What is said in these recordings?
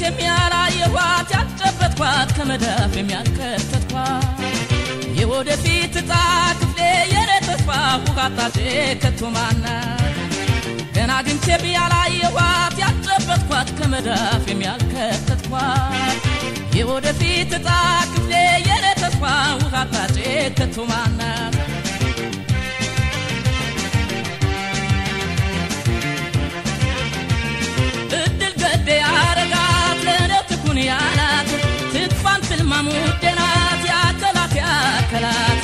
የሚያላየዋት ያጨበጥኳት ከመዳፍ የሚያልከተትኳት የወደፊት ዕጣ ክፍሌ የኔተስፋ ውጋጣቴ ከቶማና ገና ግንቼ የሚያላየዋት ያጨበጥኳት ከመዳፍ የሚያልከተትኳት የወደፊት ዕጣ ክፍሌ የኔተስፋ ውጋጣቴ ከቶማና እድል ገዴ ያረጋት ለነትኩን ያላት ትጥፋን ፍልማሙደናት ያከላት ያከላት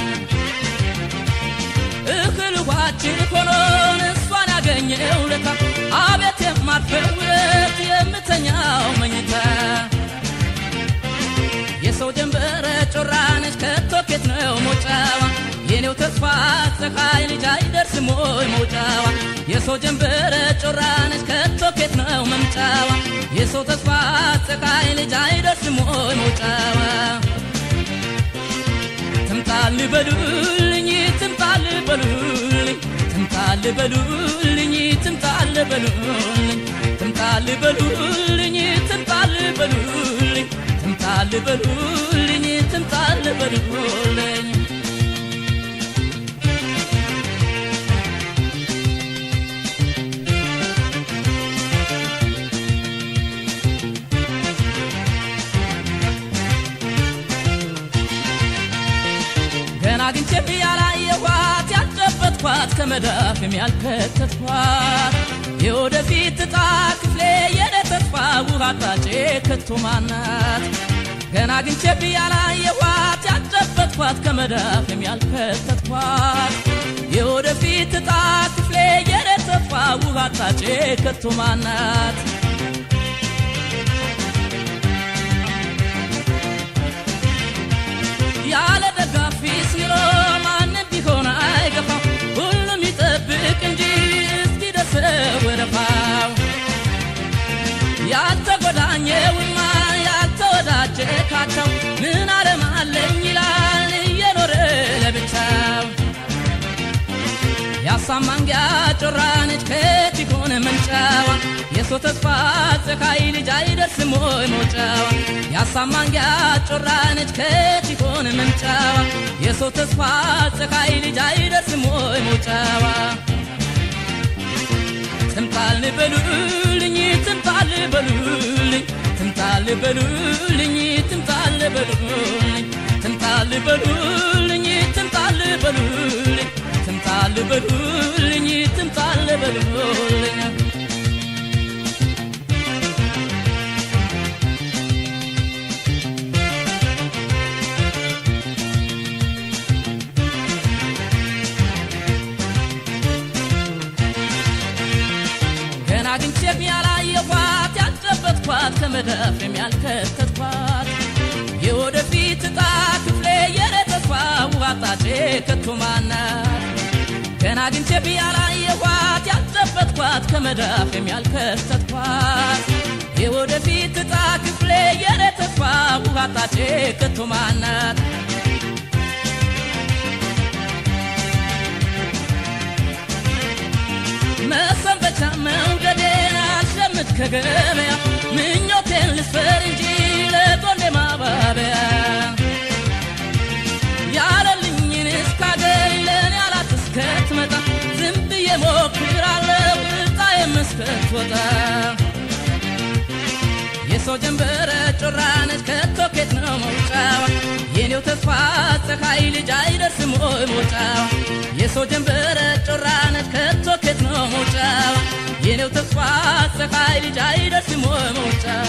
እህል ዋችን ሆኖን እሷን ያገኘው ለታ አቤት የማርፈውት የምተኛው መኝታ የሰው ጀንበር ጮራነች ከቶኬት ነው ሞጫዋ የኔው ተስፋ ፀሐይ ልጅ አይደርስም ወይ መውጫዋ የሰው ጀንበር ጮራነች ከቶኬት ነው መምጫዋ የሰው ተስፋ ፀሐይ ልጅ አይደርስም ወይ መውጫዋ ትምጣል በሉልኝ ትምጣል በሉልኝ ትምጣል በሉልኝ ትምጣል በሉልኝ ትምጣል በሉልኝ ትምጣል በሉልኝ ትምጣል በሉልኝ ትምጣል በሉልኝ ግንቼ ያላየዋት ያጨበጥኳት ከመዳፍ የሚያልከተትኳት የወደፊት ዕጣ ክፍሌ የኔተስፋ ውጋጣቴ ከቶማናት ገና ግንቼ ያላየዋት ያጨበጥኳት ከመዳፍ የሚያልከተትኳት የወደፊት ዕጣ ክፍሌ የኔተስፋ ውጋጣቴ ከቶማናት ያለ ደጋፊ ሲሮ ማን ቢሆን አይገፋው ሁሉም ይጠብቅ እንጂ እስኪደርስ ወረፋው ያልተጎዳኘውማ ያልተወዳጀ ካቸው ምን ዓለም አለኝ ይላል እየኖረ ለብቻው ያሳማንጊያ ጮራነች ከቲኮን መንጫዋ የሰው ተስፋ ፀሐይ ልጅ አይደርስም ወይ መውጫዋ ያሳማንጊያ ጮራነች ከቲኮን መንጫዋ የሰው ተስፋ ፀሐይ ልጅ አይደርስም ወይ መውጫዋ ትምጣል በሉልኝ ትምጣል በሉልኝ ትምጣል በሉልኝ ትምጣል በሉልኝ ትምጣል በሉልኝ ትምጣል በሉልኝ ትምጣል በሉልኝ ትምጣል በሉልኝ ገና ግንቼ ያላየዋት ያጨበጥኳት ከመዳፍ የሚያልከተትኳት የወደፊት ዕጣ ክፍሌ የኔተስፋ ውጋጣቴ ከቶማናት ገና ግንቼ ያላየዋት ያጨበጥኳት ከመዳፍ የሚያልከተትኳት የወደፊት ዕጣ ክፍሌ የኔተስፋ ውጋጣቴ ከቶማናት መሰንበቻ መውደዴን አልሸምት ከገበያ ምኞቴን ልስፈር እንጂ ለጎኔ ማባበያ ያለልኝን እስካገኝ ለእኔ አላት እስከትመጣ ዝም ብዬ ሞክራለሁ ዕጣዬም እስከትወጣ የሰው ጀንበር ጮራነች ከቶኬት ነው መውጫዋ የኔው ተስፋ ፀሐይ ልጅ አይደርስም ወይ መውጫዋ የሰው ጀንበር ጮራነች ከቶኬት ነው መውጫዋ የኔው ተስፋ ፀሐይ ልጅ አይደርስም ወይ መውጫዋ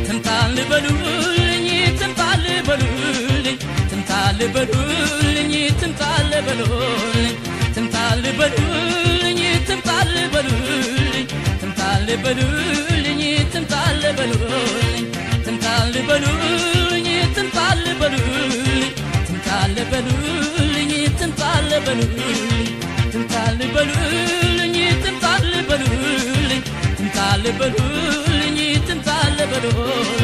ትምጣል በሉልኝ ትምጣል በሉልኝ ትምጣል በሉልኝ ትምጣል በሉልኝ ትምጣል በሉልኝ ትምጣል በሉልኝ ትምጣል በሉልኝ ትምጣል በሉልኝ ትምጣል በሉልኝ ትምጣል በሉልኝ ትምጣል በሉልኝ ትምጣል በሉልኝ ትምጣል በሉልኝ ትምጣል በሉልኝ በሉልኝ ትምጣለ በሉልኝ